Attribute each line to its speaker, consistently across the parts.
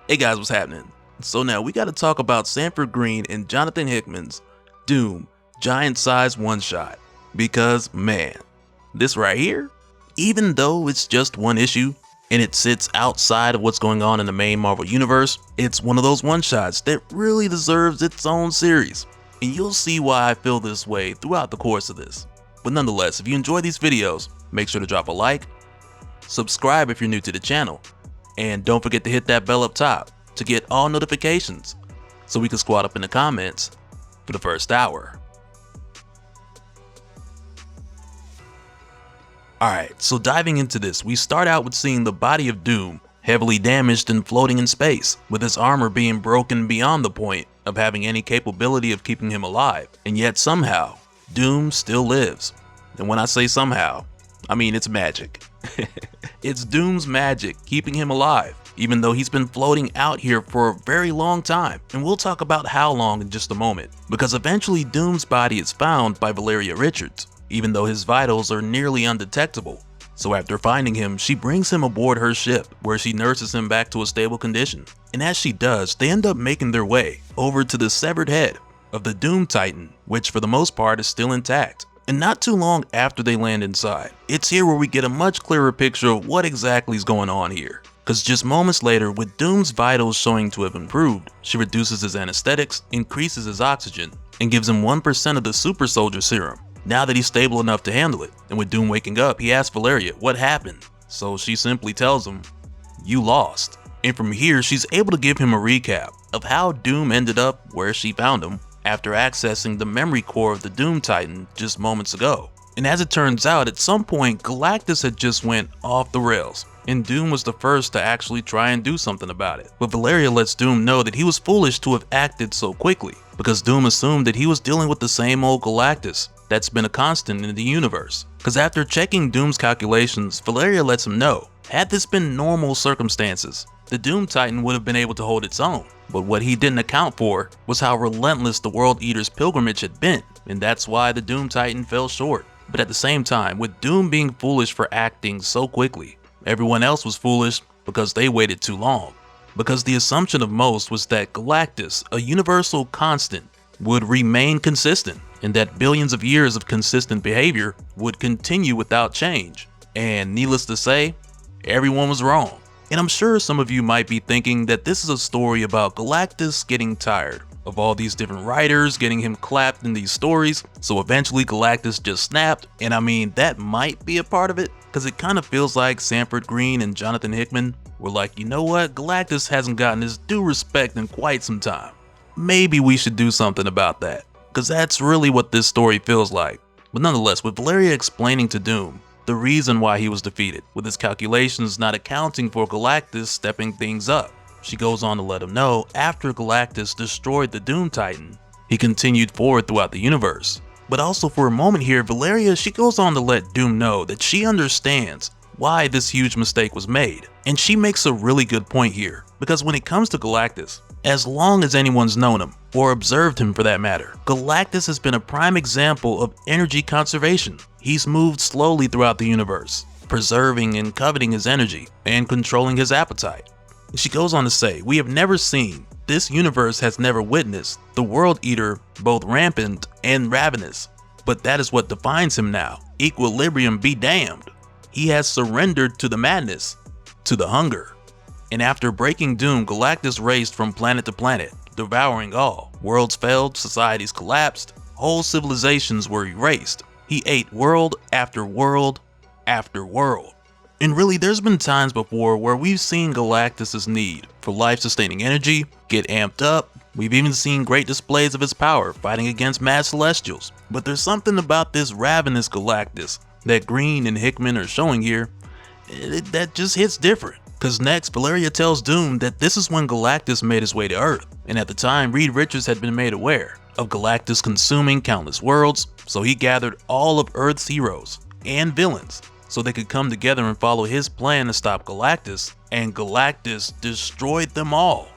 Speaker 1: Hey guys, what's happening? So now we gotta talk about Sanford Green and Jonathan Hickman's Doom Giant Size One Shot. Because man, this right here, even though it's just one issue and it sits outside of what's going on in the main Marvel universe, it's one of those one shots that really deserves its own series. And you'll see why I feel this way throughout the course of this. But nonetheless, if you enjoy these videos, make sure to drop a like, subscribe if you're new to the channel, and don't forget to hit that bell up top to get all notifications so we can squat up in the comments for the first hour. Alright, so diving into this, we start out with seeing the body of Doom heavily damaged and floating in space, with his armor being broken beyond the point of having any capability of keeping him alive. And yet somehow, Doom still lives. And when I say somehow, I mean it's magic. It's Doom's magic keeping him alive, even though he's been floating out here for a very long time. And we'll talk about how long in just a moment, because eventually Doom's body is found by Valeria Richards, even though his vitals are nearly undetectable. So after finding him, she brings him aboard her ship, where she nurses him back to a stable condition. And as she does, they end up making their way over to the severed head of the Doom Titan, which for the most part is still intact. And not too long after they land inside, it's here where we get a much clearer picture of what exactly is going on here. Cause just moments later, with Doom's vitals showing to have improved, she reduces his anesthetics, increases his oxygen, and gives him 1% of the super soldier serum, now that he's stable enough to handle it. And with Doom waking up, he asks Valeria what happened, so she simply tells him, "You lost." And from here, she's able to give him a recap of how Doom ended up where she found him, after accessing the memory core of the Doom Titan just moments ago. And as it turns out, at some point Galactus had just went off the rails, and Doom was the first to actually try and do something about it. But Valeria lets Doom know that he was foolish to have acted so quickly, because Doom assumed that he was dealing with the same old Galactus that's been a constant in the universe. Because after checking Doom's calculations, Valeria lets him know, had this been normal circumstances, the Doom Titan would have been able to hold its own. But what he didn't account for was how relentless the World Eater's pilgrimage had been, and that's why the Doom Titan fell short. But at the same time, with Doom being foolish for acting so quickly, everyone else was foolish because they waited too long. Because the assumption of most was that Galactus, a universal constant, would remain consistent, and that billions of years of consistent behavior would continue without change. And needless to say, everyone was wrong. And I'm sure some of you might be thinking that this is a story about Galactus getting tired of all these different writers getting him clapped in these stories, so eventually Galactus just snapped. And I mean, that might be a part of it, because it kind of feels like Sanford Green and Jonathan Hickman were like, you know what, Galactus hasn't gotten his due respect in quite some time. Maybe we should do something about that, because that's really what this story feels like. But nonetheless, with Valeria explaining to Doom the reason why he was defeated, with his calculations not accounting for Galactus stepping things up, she goes on to let him know after Galactus destroyed the Doom Titan, he continued forward throughout the universe. But also for a moment here, Valeria, she goes on to let Doom know that she understands why this huge mistake was made. And she makes a really good point here, because when it comes to Galactus, as long as anyone's known him, or observed him for that matter, Galactus has been a prime example of energy conservation. He's moved slowly throughout the universe, preserving and coveting his energy, and controlling his appetite. She goes on to say, we have never seen, this universe has never witnessed, the World Eater both rampant and ravenous. But that is what defines him now. Equilibrium be damned. He has surrendered to the madness, to the hunger. And after breaking Doom, Galactus raced from planet to planet, devouring all. Worlds failed, societies collapsed, whole civilizations were erased. He ate world after world after world. And really, there's been times before where we've seen Galactus's need for life-sustaining energy get amped up. We've even seen great displays of his power fighting against mad celestials. But there's something about this ravenous Galactus that Green and Hickman are showing here that just hits different. Cause next, Valeria tells Doom that this is when Galactus made his way to Earth, and at the time Reed Richards had been made aware of Galactus consuming countless worlds, so he gathered all of Earth's heroes and villains so they could come together and follow his plan to stop Galactus, and Galactus destroyed them all,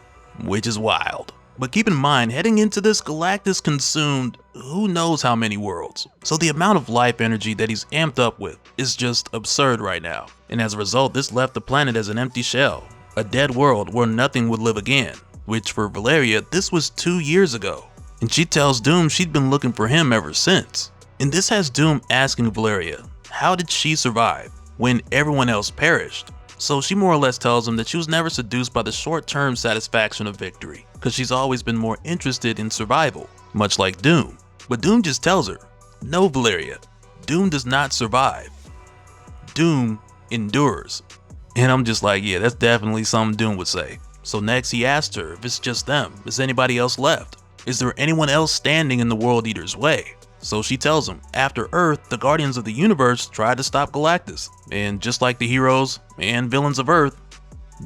Speaker 1: which is wild. But keep in mind, heading into this, Galactus consumed who knows how many worlds, so the amount of life energy that he's amped up with is just absurd right now. And as a result, this left the planet as an empty shell, a dead world where nothing would live again, which for Valeria, this was 2 years ago. And she tells Doom she'd been looking for him ever since. And this has Doom asking Valeria, how did she survive when everyone else perished? So she more or less tells him that she was never seduced by the short-term satisfaction of victory, because she's always been more interested in survival, much like Doom. But Doom just tells her, no Valeria, Doom does not survive. Doom endures. And I'm just like, yeah, that's definitely something Doom would say. So next he asked her if it's just them, is anybody else left? Is there anyone else standing in the World Eater's way? So she tells him, after Earth, the Guardians of the Universe tried to stop Galactus. And just like the heroes and villains of Earth,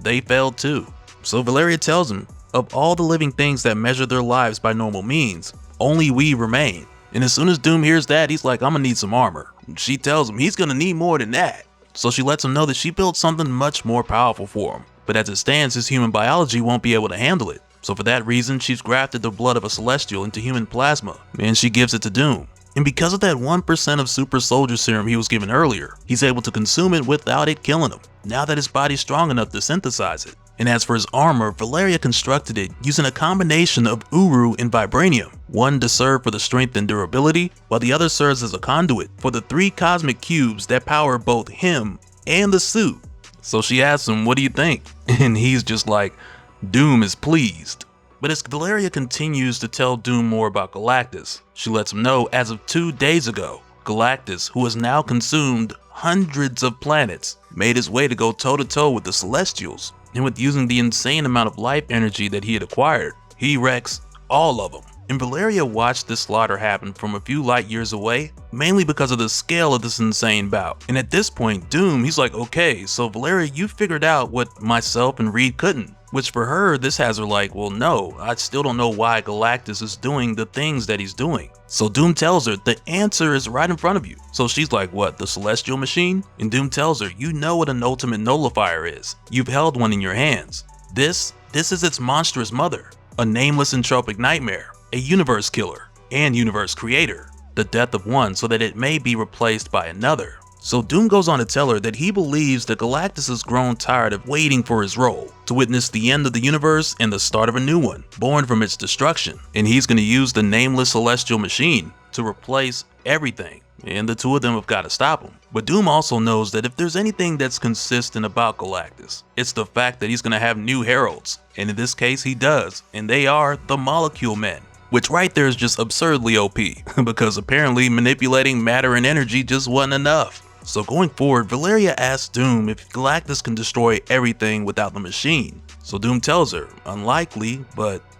Speaker 1: they failed too. So Valeria tells him, of all the living things that measure their lives by normal means, only we remain. And as soon as Doom hears that, he's like, I'm gonna need some armor. And she tells him he's gonna need more than that. So she lets him know that she built something much more powerful for him. But as it stands, his human biology won't be able to handle it. So for that reason, she's grafted the blood of a Celestial into human plasma, and she gives it to Doom. And because of that 1% of super soldier serum he was given earlier, he's able to consume it without it killing him, now that his body's strong enough to synthesize it. And as for his armor, Valeria constructed it using a combination of Uru and Vibranium, one to serve for the strength and durability, while the other serves as a conduit for the 3 cosmic cubes that power both him and the suit. So she asks him, what do you think? And he's just like, Doom is pleased. But as Valeria continues to tell Doom more about Galactus, she lets him know as of 2 days ago, Galactus, who has now consumed hundreds of planets, made his way to go toe-to-toe with the Celestials. And with using the insane amount of life energy that he had acquired, he wrecks all of them. And Valeria watched this slaughter happen from a few light years away, mainly because of the scale of this insane bout. And at this point, Doom, he's like, okay, so Valeria, you figured out what myself and Reed couldn't. Which for her, this has her like, well no, I still don't know why Galactus is doing the things that he's doing. So Doom tells her the answer is right in front of you. So she's like, what, the Celestial machine? And Doom tells her, you know what an ultimate nullifier is. You've held one in your hands. This is its monstrous mother, a nameless entropic nightmare, a universe killer, and universe creator, the death of one so that it may be replaced by another. So Doom goes on to tell her that he believes that Galactus has grown tired of waiting for his role, to witness the end of the universe and the start of a new one, born from its destruction. And he's going to use the nameless celestial machine to replace everything, and the two of them have got to stop him. But Doom also knows that if there's anything that's consistent about Galactus, it's the fact that he's going to have new heralds, and in this case he does, and they are the Molecule Men. Which right there is just absurdly OP, because apparently manipulating matter and energy just wasn't enough. So going forward, Valeria asks Doom if Galactus can destroy everything without the machine. So Doom tells her, unlikely,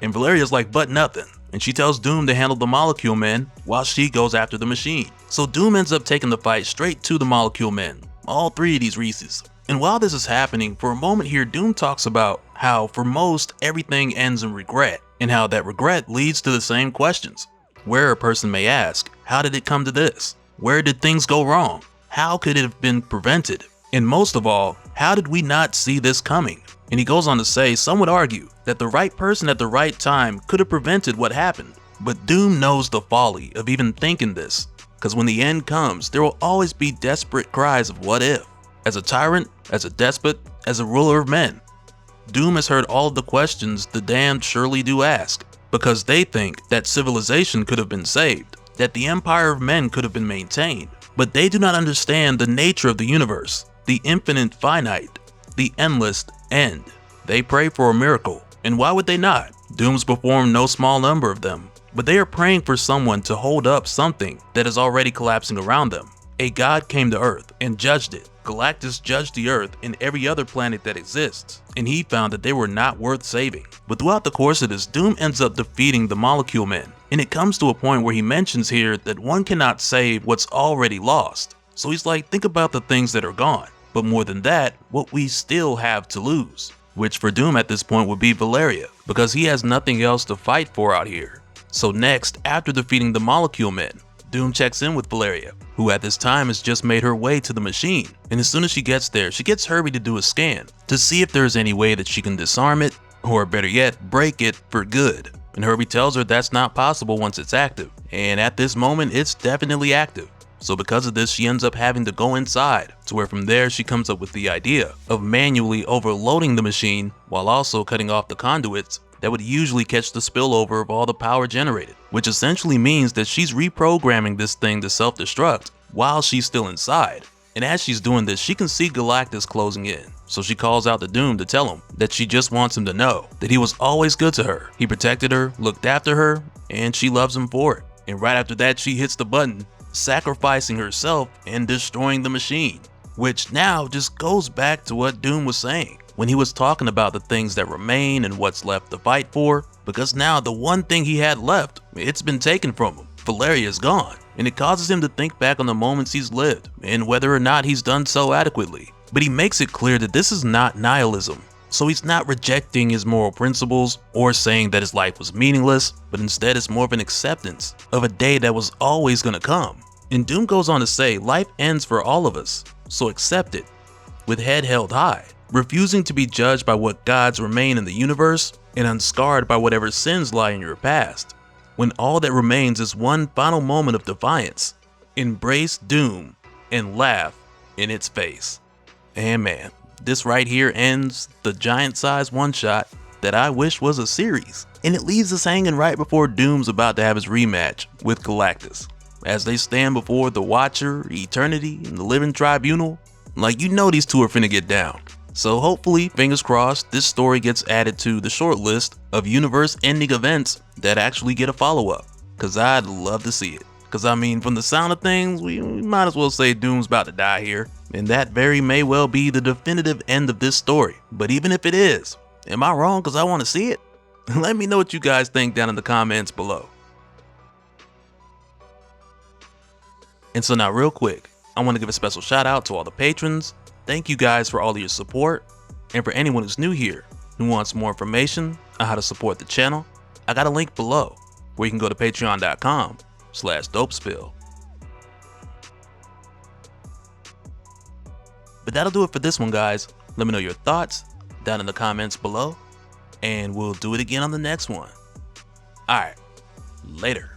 Speaker 1: and Valeria's like, but nothing. And she tells Doom to handle the Molecule Men while she goes after the machine. So Doom ends up taking the fight straight to the Molecule Men, all 3 of these Reeses. And while this is happening, for a moment here, Doom talks about how for most, everything ends in regret, and how that regret leads to the same questions. Where a person may ask, how did it come to this? Where did things go wrong? How could it have been prevented? And most of all, how did we not see this coming? And he goes on to say, some would argue that the right person at the right time could have prevented what happened. But Doom knows the folly of even thinking this, because when the end comes, there will always be desperate cries of what if. As a tyrant, as a despot, as a ruler of men. Doom has heard all of the questions the damned surely do ask, because they think that civilization could have been saved, that the empire of men could have been maintained. But they do not understand the nature of the universe, the infinite finite, the endless end. They pray for a miracle, and why would they not? Doom's performed no small number of them, but they are praying for someone to hold up something that is already collapsing around them. A god came to Earth and judged it. Galactus judged the Earth and every other planet that exists, and he found that they were not worth saving. But throughout the course of this, Doom ends up defeating the Molecule Men, and it comes to a point where he mentions here that one cannot save what's already lost. So he's like, think about the things that are gone, but more than that, what we still have to lose. Which for Doom at this point would be Valeria, because he has nothing else to fight for out here. So next, after defeating the Molecule Men, Doom checks in with Valeria, who at this time has just made her way to the machine, and as soon as she gets there, she gets Herbie to do a scan to see if there's any way that she can disarm it, or better yet, break it for good. And Herbie tells her that's not possible once it's active, and at this moment it's definitely active. So because of this, she ends up having to go inside, to where from there she comes up with the idea of manually overloading the machine while also cutting off the conduits that would usually catch the spillover of all the power generated, which essentially means that she's reprogramming this thing to self-destruct while she's still inside. And as she's doing this, she can see Galactus closing in. So she calls out to Doom to tell him that she just wants him to know that he was always good to her. He protected her, looked after her, and she loves him for it. And right after that, she hits the button, sacrificing herself and destroying the machine. Which now just goes back to what Doom was saying when he was talking about the things that remain and what's left to fight for, because now the one thing he had left, it's been taken from him. Valeria is gone, and it causes him to think back on the moments he's lived and whether or not he's done so adequately. But he makes it clear that this is not nihilism, so he's not rejecting his moral principles or saying that his life was meaningless, but instead it's more of an acceptance of a day that was always gonna come. And Doom goes on to say life ends for all of us, so accept it with head held high, refusing to be judged by what gods remain in the universe and unscarred by whatever sins lie in your past, when all that remains is one final moment of defiance. Embrace Doom and laugh in its face. And man, this right here ends the giant-sized one-shot that I wish was a series, and it leaves us hanging right before Doom's about to have his rematch with Galactus. As they stand before the Watcher, Eternity, and the Living Tribunal, like you know these two are finna get down. So hopefully, fingers crossed, this story gets added to the short list of universe-ending events that actually get a follow-up, cause I'd love to see it. Cause I mean, from the sound of things, we might as well say Doom's about to die here, and that very may well be the definitive end of this story. But even if it is, am I wrong cause I want to see it? Let me know what you guys think down in the comments below. And so now real quick, I want to give a special shout out to all the patrons. Thank you guys for all of your support, and for anyone who's new here who wants more information on how to support the channel, I got a link below where you can go to patreon.com/dopespill. But that'll do it for this one, guys. Let me know your thoughts down in the comments below, and we'll do it again on the next one. Alright, later.